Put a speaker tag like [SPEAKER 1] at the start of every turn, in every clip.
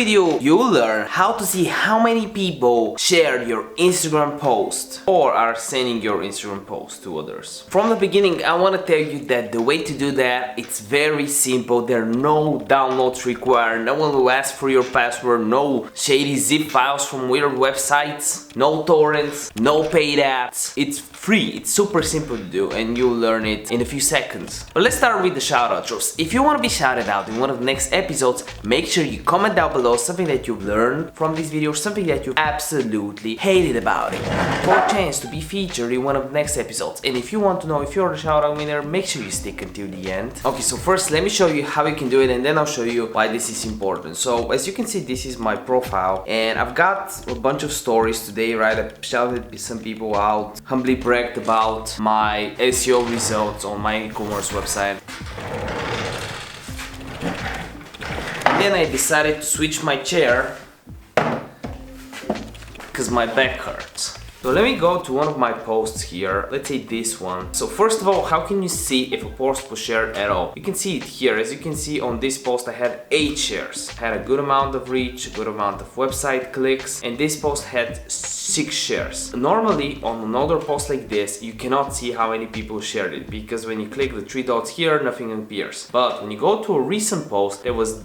[SPEAKER 1] video, you'll learn how to see how many people shared your Instagram post or are sending your Instagram post to others. From the beginning, I want to tell you that the way to do that, it's very simple. There are no downloads required, no one will ask for your password, no shady zip files from weird websites, no torrents, no paid apps. It's free, it's super simple to do, and you'll learn it in a few seconds. But let's start with the shout-out drops. If you want to be shouted out in one of the next episodes, make sure you comment down below something that you've learned from this video, something that you absolutely hated about it, for a chance to be featured in one of the next episodes. And if you want to know if you're the shout-out winner, make sure you stick until the end. Okay, so first let me show you how you can do it, and then I'll show you why this is important. So as you can see, this is my profile, and I've got a bunch of stories today, right? I've shouted some people out, humbly bragged about my SEO results on my e-commerce website. And then I decided to switch my chair because my back hurts. So let me go to one of my posts here, let's say this one. So first of all, how can you see if a post was shared at all? You can see it here. As you can see on this post, I had 8 shares. I had a good amount of reach, a good amount of website clicks, and this post had 6 shares. Normally on another post like this, you cannot see how many people shared it, because when you click the 3 dots here, nothing appears. But when you go to a recent post that was,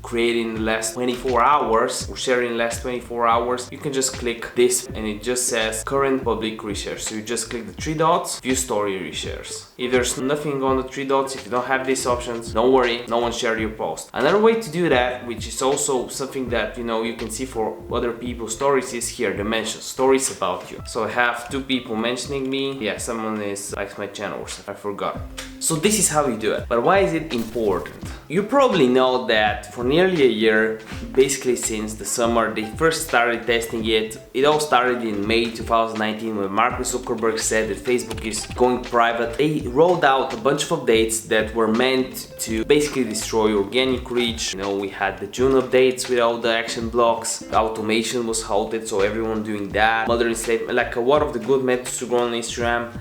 [SPEAKER 1] created in the last 24 hours or shared in the last 24 hours, you can just click this and it just says current public reshares. So you just click the 3 dots, view story reshares. If there's nothing on the 3 dots, if you don't have these options, don't worry, no one shared your post. Another way to do that, which is also something that you can see for other people's stories, is here, the mentions, stories about you. So I have 2 people mentioning me. Yeah, someone likes my channel, I forgot. So this is how you do it. But why is it important? You probably know that for nearly a year, basically since the summer, they first started testing it. It all started in May 2019 when Mark Zuckerberg said that Facebook is going private. They rolled out a bunch of updates that were meant to basically destroy organic reach. We had the June updates with all the action blocks. The automation was halted, so everyone doing that. Mother enslavement, like a lot of the good methods to grow on Instagram,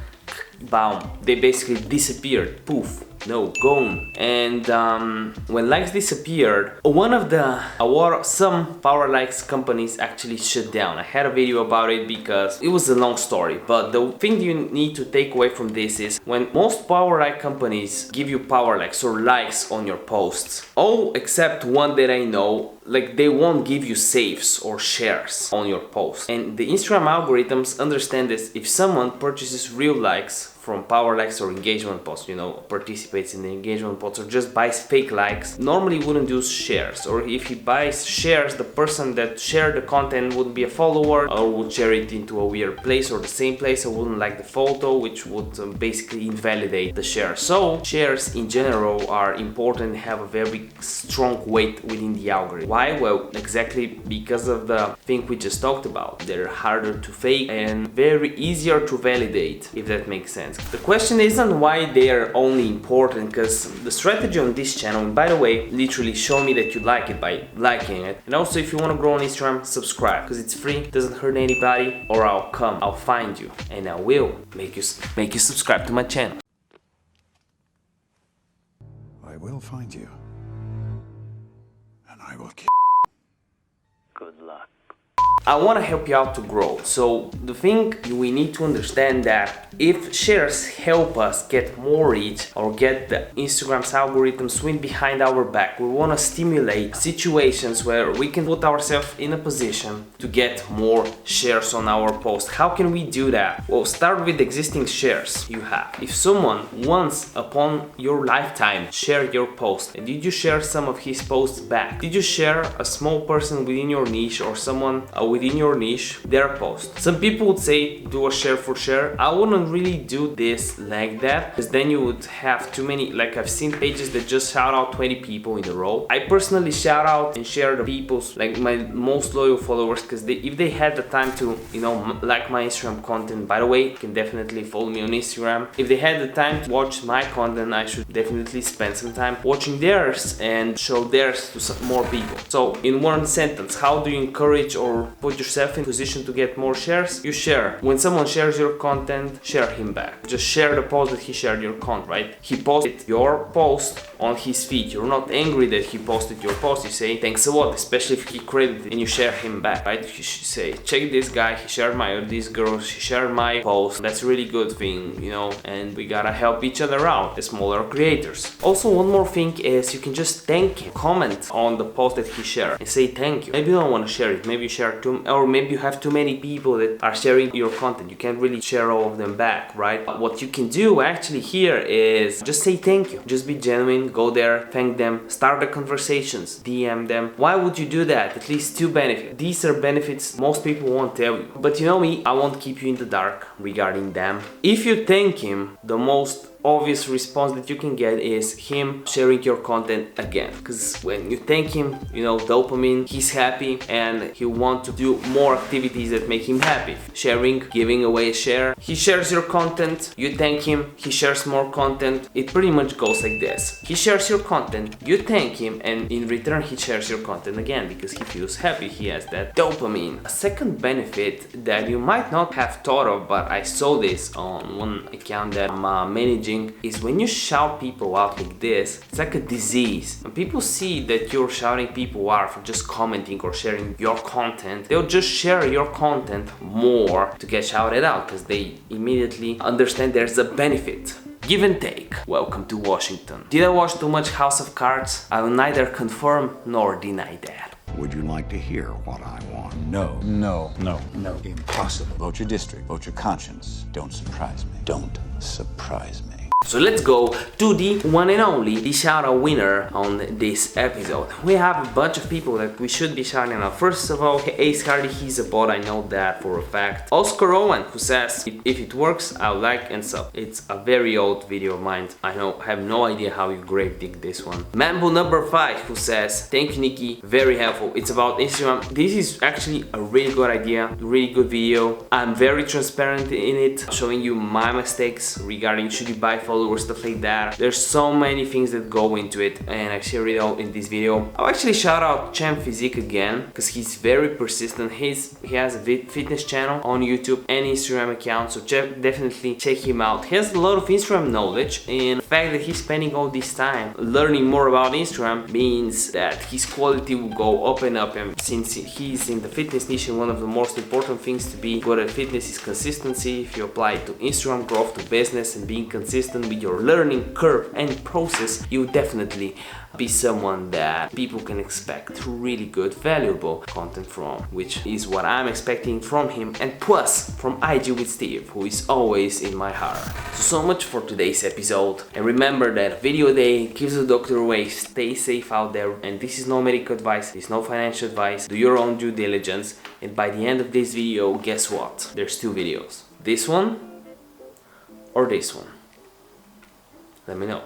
[SPEAKER 1] boom, they basically disappeared. Poof. No, gone. And when likes disappeared, some power likes companies actually shut down. I had a video about it because it was a long story, but the thing you need to take away from this is when most power like companies give you power likes or likes on your posts, all except one that I know, like they won't give you saves or shares on your post. And the Instagram algorithms understand this. If someone purchases real likes from power likes or engagement posts, participates in the engagement posts, or just buys fake likes, normally wouldn't do shares. Or if he buys shares, the person that shared the content wouldn't be a follower, or would share it into a weird place or the same place, or wouldn't like the photo, which would basically invalidate the share. So shares in general are important and have a very strong weight within the algorithm. Why? Well, exactly because of the thing we just talked about. They're harder to fake and very easier to validate, if that makes sense. The question isn't why they are only important, because the strategy on this channel, and by the way, literally show me that you like it by liking it. And also, if you want to grow on Instagram, subscribe, because it's free, doesn't hurt anybody, or I'll find you and I will make you subscribe to my channel.
[SPEAKER 2] I will find you, and I will kill.
[SPEAKER 3] Good luck.
[SPEAKER 1] I want to help you out to grow. So the thing we need to understand that if shares help us get more reach or get the Instagram's algorithm swing behind our back, we want to stimulate situations where we can put ourselves in a position to get more shares on our post. How can we do that? Well, start with existing shares you have. If someone once upon your lifetime shared your post, and did you share some of his posts back? Did you share a small person within your niche or someone within your niche their post? Some people would say do a share for share. I wouldn't really do this like that, because then you would have too many, like I've seen pages that just shout out 20 people in a row. I personally shout out and share the people's, like my most loyal followers, because if they had the time to like my Instagram content, by the way, you can definitely follow me on Instagram. If they had the time to watch my content, I should definitely spend some time watching theirs and show theirs to some more people. So in one sentence, how do you encourage or put yourself in position to get more shares, you share. When someone shares your content, share him back. Just share the post that he shared your content, right? He posted your post on his feed. You're not angry that he posted your post. You say thanks a lot, especially if he credited and you share him back, right? You should say, check this guy, he shared my, this girl, she shared my post. That's a really good thing, you know, and we gotta help each other out as smaller creators. Also, one more thing is you can just thank him, comment on the post that he shared and say thank you. Maybe you don't want to share it, maybe you share too, or maybe you have too many people that are sharing your content. You can't really share all of them back, right? What you can do actually here is just say thank you. Just be genuine, go there, thank them, start the conversations, DM them. Why would you do that? At least two benefits. These are benefits most people won't tell you. But you know me, I won't keep you in the dark regarding them. If you thank him, the most obvious response that you can get is him sharing your content again, because when you thank him, you know, dopamine, he's happy and he wants to do more activities that make him happy. Sharing, giving away a share. He shares your content, you thank him, he shares more content. It pretty much goes like this. He shares your content, you thank him, and in return he shares your content again because he feels happy, he has that dopamine. A second benefit that you might not have thought of, but I saw this on one account that I'm managing, is when you shout people out like this, it's like a disease. When people see that you're shouting people out for just commenting or sharing your content, they'll just share your content more to get shouted out because they immediately understand there's a benefit. Give and take. Welcome to Washington. Did I watch too much House of Cards? I will neither confirm nor deny that.
[SPEAKER 2] Would you like to hear what I want?
[SPEAKER 4] No. No. No.
[SPEAKER 2] No.
[SPEAKER 4] Impossible. Vote your district. Vote your conscience. Don't surprise me. Don't surprise me.
[SPEAKER 1] So let's go to the one and only, the shout-out winner on this episode. We have a bunch of people that we should be shouting out. First of all, Ace Hardy, he's a bot, I know that for a fact. Oscar Owen, who says, if it works, I'll like and sub. It's a very old video of mine. I have no idea how you grave dig this one. Mambo number 5, who says, thank you Niki, very helpful. It's about Instagram. This is actually a really good idea, really good video. I'm very transparent in it, showing you my mistakes regarding should you buy followers, stuff like that. There's so many things that go into it and I share it all in this video. I'll actually shout out Champ Physique again because he's very persistent. He has a fitness channel on YouTube and Instagram account, so definitely check him out. He has a lot of Instagram knowledge, and the fact that he's spending all this time learning more about Instagram means that his quality will go up and up, and since he's in the fitness niche, and one of the most important things to be good at fitness is consistency. If you apply it to Instagram growth, to business, and being consistent with your learning curve and process, you definitely be someone that people can expect really good, valuable content from, which is what I'm expecting from him, and plus from IG with Steve, who is always in my heart. So much for today's episode, and remember that video day keeps the doctor away. Stay safe out there, and this is no medical advice, this is no financial advice. Do your own due diligence, and by the end of this video, guess what? There's two videos. This one or this one. Let me know.